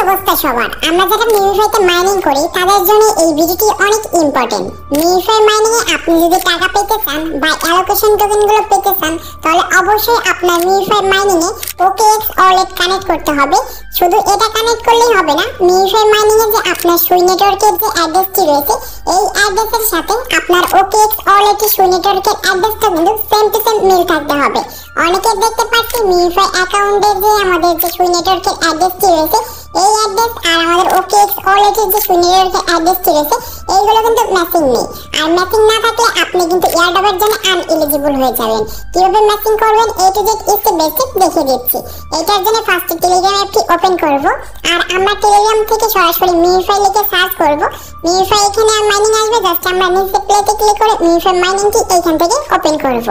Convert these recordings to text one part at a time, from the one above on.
অবস্থা সবার? আমরা যারা মিউফাইতে মাইনিং করি তাদের জন্য এই ভিডিওটি অনেক ইম্পর্টেন্ট। মিউফাই মাইনিং এ আপনি যদি টাকা পেতে চান বা অ্যালোকেশন টোকেনগুলো পেতে চান তাহলে অবশ্যই আপনার মিউফাই মাইনিং এ OKX ওয়ালেট কানেক্ট করতে হবে। শুধু এটা কানেক্ট করলেই হবে না, মিউফাই মাইনিং এ যে আপনার সুই নেটওয়ার্কের যে অ্যাড্রেসটি রয়েছে এই অ্যাড্রেসের সাথে আপনার OKX ওয়ালেটের সুই নেটওয়ার্কের অ্যাড্রেসটা কিন্তু সেম টু সেম মিল থাকতে হবে। অনেকে দেখতে পাচ্ছি মিউফাই অ্যাকাউন্টে যে আমাদের যে সুই নেটওয়ার্কের অ্যাড্রেসটি রয়েছে এই অ্যাড্রেস আর আমাদের OKX ওয়ালেটের যে সুই নেটওয়ার্কের অ্যাড্রেসটি রয়েছে এইগুলো কিন্তু ম্যাচিং নেই। আর ম্যাচিং না থাকলে আপনি কিন্তু এয়ারড্রপের জন্য আনএলিজিবল হয়ে যাবেন। কিভাবে ম্যাচিং করবেন A to Z step by step দেখিয়ে দিচ্ছি। এটার জন্য ফার্স্টে টেলিগ্রাম অ্যাপটি ওপেন করব আর আমরা টেলিগ্রাম থেকে সরাসরি মিউফাই লিখে সার্চ করব। মিউফাই এখানে মাইনিং আসবে, জাস্ট আমরা নিচে প্লেতে ক্লিক করে মিউফাই মাইনিংটি এইখান থেকে ওপেন করব।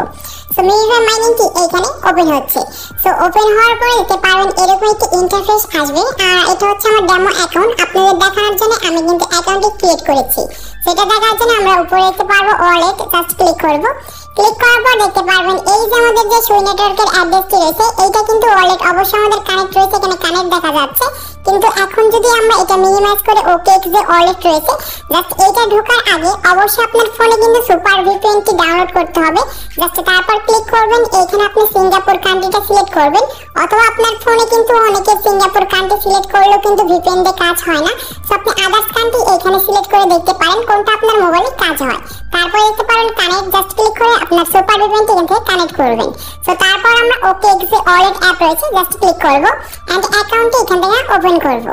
সো মিউফাই মাইনিংটি এইখানে ওপেন হচ্ছে। সো ওপেন হওয়ার পরে দেখতে পারবেন এরকম একটি ইন্টারফেস আসবে। আর এটা হচ্ছে আমার ডেমো অ্যাকাউন্ট, আপনাদের দেখানোর জন্য আমি কিন্তু অ্যাকাউন্টটি ক্রিয়েট করেছি। সেটা দেখার জন্য আমরা উপরে দেখতে পারবো ওয়ালেট, জাস্ট ক্লিক করব। ক্লিক করার পর দেখতে পারবেন এই যে আমাদের যে সুই নেটওয়ার্কের অ্যাড্রেসটি রয়েছে এইটা কিন্তু ওয়ালেট অবশ্যই আমাদের কানেক্ট রয়েছে, এখানে কানেক্ট দেখা যাচ্ছে। কিন্তু এখন যদি আমরা এটা মিনিমাইজ করে OKX যে ওয়ালেট রয়েছে জাস্ট এইটা ঢোকার আগে অবশ্যই আপনার ফোনে কিন্তু সুপার ভিপিএনটি ডাউনলোড করতে হবে। জাস্ট তারপর ক্লিক করবেন, এখানে আপনি সিঙ্গাপুর কান্ট্রিটা সিলেক্ট করবেন, অথবা আপনার ফোনে কিন্তু অনেকে সিঙ্গাপুর কান্ট্রি সিলেক্ট করলেও কিন্তু ভিপিএন দিয়ে কাজ হয় না। সো আপনি আদার্স কান্ট্রি এখানে সিলেক্ট করে দেখতে পারেন কোনটা আপনার মোবাইলে কাজ হয়। তারপর দেখতে পারেন কানেক্ট, জাস্ট ক্লিক করে আপনার সুপার ভিপিএনটি এখান থেকে কানেক্ট করবেন। সো তারপর আমরা OKX যে ওয়ালেট অ্যাপ রয়েছে জাস্ট ক্লিক করব এন্ড অ্যাকাউন্টটি এখান থেকে ওপেন করব।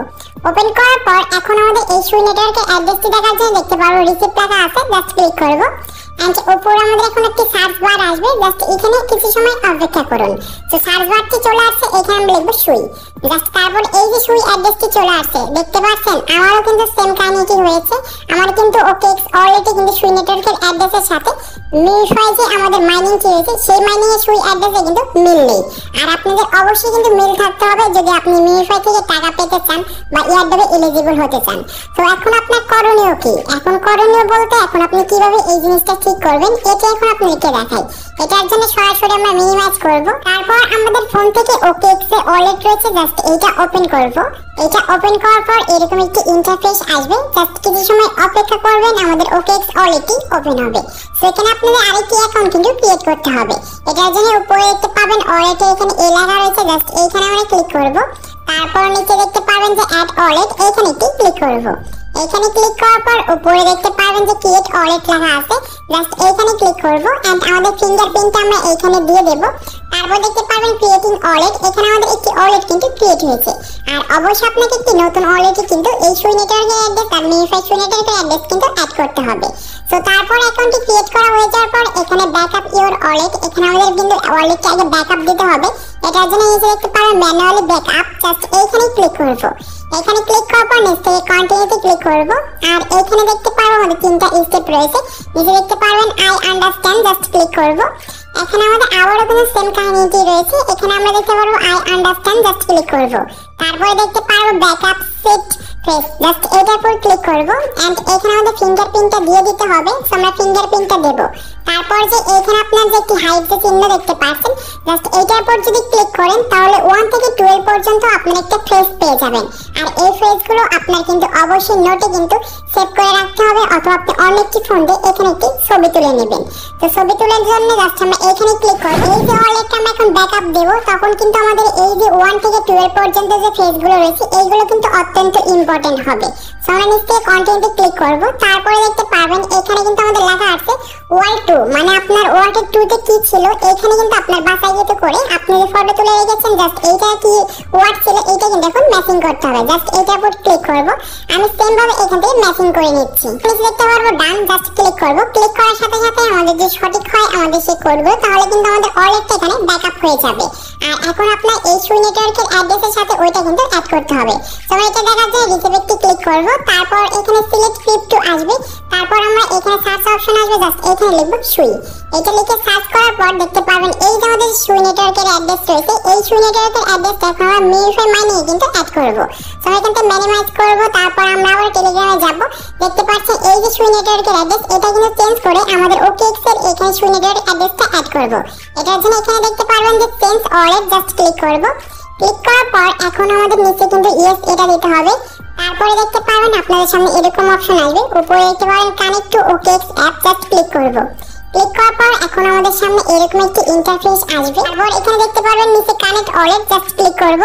ওপেন করার পর এখন আমাদের এই সুই নেটওয়ার্কের অ্যাড্রেসটি দেখার জন্য দেখতে পারবো রিসিপ্ট লেখা আছে, জাস্ট ক্লিক করব। এন্ড উপরে আমাদের এখন একটি সার্চ বার আসবে, জাস্ট এখানে কিছু সময় অপেক্ষা করুন। তো সার্চ বারটি চলে আসছে, এখানে আমরা লিখব সুই। জাস্ট তারপর এই যে সুই অ্যাড্রেসটি চলে আসছে দেখতে পাচ্ছেন আমারও কিন্তু সেম কাহিনীটি হয়েছে। আমার কিন্তু OKX ওয়ালেটে কিন্তু সুই নেটওয়ার্কের অ্যাড্রেসের সাথে মিউফাই যে আমাদের মাইনিংটি রয়েছে সেই মাইনিং এর সুই অ্যাড্রেসে কিন্তু মিল নেই। আর আপনাদের অবশ্যই কিন্তু মিল থাকতে হবে যদি আপনি মিউফাই থেকে টাকা পেতে চান বা এয়ারড্রপে এলিজিবল হতে চান। তো এখন আপনার করণীয় কি? এখন করণীয় বলতে এখন আপনি কিভাবে এই জিনিসটা ঠিক করবেন এটা এখন আপনাদেরকে দেখাই। এটার জন্য সরাসরি আমরা মিনিমাইজ করব। তারপর আমাদের ফোন থেকে OKX এর ওয়ালেট রয়েছে জাস্ট এইটা ওপেন করব। এটা ওপেন করার পর এরকম একটি ইন্টারফেস আসবে, জাস্ট কিছু সময় অপেক্ষা করবেন, আমাদের OKX ওয়ালেটটি ওপেন হবে। সেখানে আপনাদের আরেকটি অ্যাকাউন্ট কিন্তু ক্রিয়েট করতে হবে। এটার জন্য উপরে দেখতে পাবেন ওয়ালেটে এখানে এ লেখা রয়েছে, জাস্ট এইখানে আমরা ক্লিক করব। তারপর নিচে দেখতে পাবেন যে অ্যাড ওয়ালেট, এইখানে একটি ক্লিক করব। এখানে ক্লিক করার পর উপরে দেখতে পারবেন যে ক্রিয়েট ওয়ালেট লেখা আছে, জাস্ট এইখানে ক্লিক করব এন্ড আমাদের ফিঙ্গারপ্রিন্টটা আমরা এইখানে দিয়ে দেব। তারপর দেখতে পারবেন ক্রিয়েটিং ওয়ালেট, এখানে আমাদের একটি ওয়ালেট কিন্তু ক্রিয়েট হয়েছে। আর অবশ্যই আপনাকে একটি নতুন ওয়ালেটে কিন্তু এই সুই নেটওয়ার্কের অ্যাড্রেস আর মিউফাই সুই নেটওয়ার্কের অ্যাড্রেস কিন্তু অ্যাড করতে হবে। সো তারপর অ্যাকাউন্টটি ক্রিয়েট করা হয়ে যাওয়ার পর এখানে ব্যাকআপ ইওর ওয়ালেট, এখানে আমাদের কিন্তু ওয়ালেটকে আগে ব্যাকআপ দিতে হবে। এটার জন্য নিচে দেখতে পারবেন ম্যানুয়ালি ব্যাকআপ, জাস্ট এইখানে ক্লিক করব। এখানে ক্লিক করার পর নিচ থেকে কন্টিনিউতে ক্লিক করব। আর এখানে দেখতে পারবো আমাদের তিনটা স্টেপ রয়েছে, নিচে দেখতে পারবেন আই আন্ডারস্ট্যান্ড, জাস্ট ক্লিক করব। এখানে আমাদের আবারও কোনো সেম কাহিনীটি রয়েছে, এখানে আমরা দেখতে পারবো আই আন্ডারস্ট্যান্ড, জাস্ট ক্লিক করব। তারপরে দেখতে পারবো ব্যাকআপ সেট ফেস, জাস্ট এটার উপর ক্লিক করব এন্ড এখানে আমাদের ফিঙ্গারপ্রিন্টটা দিয়ে দিতে হবে। সো আমরা ফিঙ্গারপ্রিন্টটা দেব। তারপর যে এখানে আপনার যে একটি হাইট যে চিহ্ন দেখতে পাচ্ছেন জাস্ট এইটার উপর যদি ক্লিক করেন তাহলে 1 থেকে 12 পর্যন্ত আপনার একটা ফেস পেয়ে যাবেন। আর এই ফেসগুলো আপনার কিন্তু অবশ্যই নোটে কিন্তু সেভ করে রাখতে হবে, অথবা আপনি অন্য একটি ফোন দিয়ে এখানে একটি ছবি তুলে নেবেন। তো ছবি তোলার জন্য জাস্ট আমরা এখানে ক্লিক করব। এই যে ওয়ালেটটা আমরা এখন ব্যাকআপ দেব তখন কিন্তু আমাদের এই যে 1 থেকে 12 পর্যন্ত যে ফেসগুলো রয়েছে এইগুলো কিন্তু অত্যন্ত ইম্পর্টেন্ট হবে। সো আমরা নিচ থেকে কন্টেন্টে ক্লিক করব। তারপরে দেখতে পারবেন এখানে কিন্তু আমাদের লেখা আছে ওয়াল 2, মানে আপনার ওয়ালেট 2 তে কি ছিল এখানে কিন্তু আপনার বাছাইতে করে আপনি যে ফটো তুলে রেখেছেন জাস্ট এইটা কি ওয়ার্ড ছিল এইটা কিন্তু এখন ম্যাচিং করতে হবে। জাস্ট এইটার উপর ক্লিক করব। আমি সেম ভাবে এখান থেকে ম্যাচিং করে নিচ্ছি। প্লিজ দেখতে পারবো ডান, জাস্ট ক্লিক করব। ক্লিক করার সাথে সাথে আমাদের যে সঠিক হয় আমাদের সেই কোডগুলো তাহলে কিন্তু আমাদের ওয়ালেটটা এখানে ব্যাকআপ হয়ে যাবে। আর এখন আপনার এই সুই নেটওয়ার্কের অ্যাড্রেসের সাথে ওইটা কিন্তু অ্যাড করতে হবে। সো এটা দেখার জন্য রিসিপ্টে ক্লিক করব। তারপর এখানে সিলেক্ট ক্রিপ্টো আসবে, তারপর আমরা এখানে সার্চ অপশন আসবে, জাস্ট এখানে লিখব সুই। এটা লিখে সার্চ করার পর দেখতে পারবেন এই যে আমাদের সুই নেটওয়ার্কের অ্যাড্রেস রয়েছে এই সুই নেটওয়ার্কের অ্যাড্রেসটা এখন আমরা মিউফাই মাইনিং কিন্তু অ্যাড করব। সো এখান থেকে মিনিমাইজ করব। তারপর আমরা আবার টেলিগ্রামে যাব। দেখতে পাচ্ছেন এই যে সুই নেটওয়ার্কের অ্যাড্রেস এটা কিন্তু চেঞ্জ করে আমাদের OKX এর এখানে সুই নেটওয়ার্কের অ্যাড্রেসটা অ্যাড করব। এটার জন্য এখানে দেখতে পারবেন যে চেঞ্জ ওয়ালেট, জাস্ট ক্লিক করব। ক্লিক করার পর এখন আমাদের নিচে কিন্তু ইয়েস এটা দিতে হবে। তারপরে দেখতে পারবেন আপনাদের সামনে এরকম অপশন আসবে, উপরে দেখতে পারেন connect to OKX app, just click করব। ক্লিক করার পর এখন আমাদের সামনে এরকম একটি ইন্টারফেস আসবে। তারপর এখানে দেখতে পারবেন নিচে কানেক্ট অলরেডি, জাস্ট ক্লিক করব।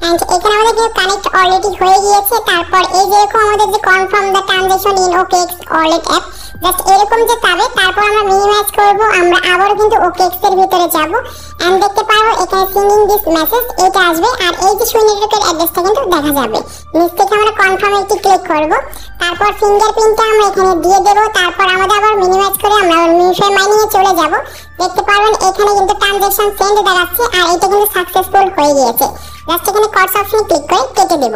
এন্ড এখানে আমাদের কিন্তু কানেক্ট অলরেডি হয়ে গিয়েছে। তারপর এই যে এরকম আমাদের যে confirm the transaction in OKX already app, just এরকম যে পাবে। তারপর আমরা মিনিমাইজ করব, আমরা আবারও কিন্তু OKX এর ভিতরে যাব। এন্ড দেখতে পারবো এখানে সিঙ্গিং দিস মেসেজ এটা আসবে, আর এই যে সুই নেটওয়ার্কের অ্যাড্রেসটা কিন্তু দেখা যাবে। নিচ থেকে আমরা কনফার্ম একটি ক্লিক করব। তারপর ফিঙ্গারপ্রিন্টটা আমরা এখানে দিয়ে দেব। তারপর আমাদের আবার মিনিমাইজ করে আমরা মিউচুয়াল মাইনিং এ চলে যাব। দেখতে পারবেন এখানে কিন্তু ট্রানজাকশন সেন্ড দেখাচ্ছে, আর এটা কিন্তু সাকসেসফুল হয়ে গিয়েছে। জাস্ট এখানে কটস অপশনে ক্লিক করে কেটে দেব।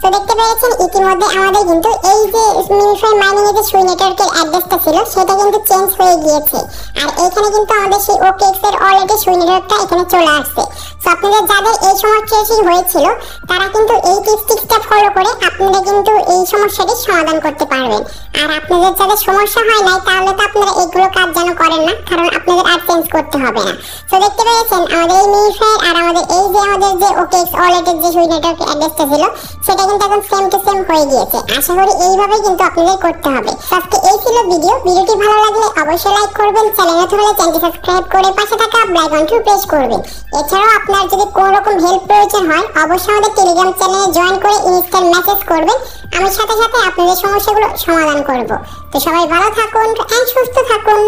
তো দেখতে পেয়েছেন ইতিমধ্যে আমাদের কিন্তু এই যে মিউচুয়াল মাইনিং এর যে সুই নেটওয়ার্কের অ্যাড্রেসটা ছিল সেটা কিন্তু চেঞ্জ হয়ে গিয়েছে, আর এখানে কিন্তু আমাদের সেই OKX এর অলরেডি সুই নেটওয়ার্কটা এখানে চলে আসছে। সো আপনাদের যাদের এই সমস্যাটি হয়েছিল তারা কিন্তু এই টিপসটা ফলো করে আপনারা কিন্তু এই সমস্যাটি সমাধান করতে পারবেন। আর আপনাদের যাদের সমস্যা হয় নাই তাহলে তো আপনারা এগুলো কাজ যেন করেন না, কারণ আপনাদের আর চেঞ্জ করতে হবে না। সো দেখতে পেয়েছেন আমাদের এই মিউচুয়াল আর আমাদের এই যে আমাদের যে OKX অলরেডি যে সুই নেটওয়ার্কের অ্যাড্রেসটা ছিল সেটা কিন্তু এখন সেম টু সেম হয়ে গিয়েছে। আশা করি এইভাবে কিন্তু আপনাদের করতে হবে। আজকে এই ছিল ভিডিওটি ভালো লাগলে অবশ্যই লাইক করবেন, চ্যানেলে নতুন হলে চ্যানেলটি সাবস্ক্রাইব করে পাশে থাকা বেল আইকনটি প্রেস করবেন। এছাড়াও আপনার যদি কোনো রকম হেল্প প্রয়োজন হয় অবশ্যই আমাদের টেলিগ্রাম চ্যানেলে জয়েন করে ইনস্ট্যান্ট মেসেজ করবেন, আমি সাথে সাথে আপনাদের সমস্যাগুলো সমাধান করব। তো সবাই ভালো থাকুন এন্ড সুস্থ থাকুন।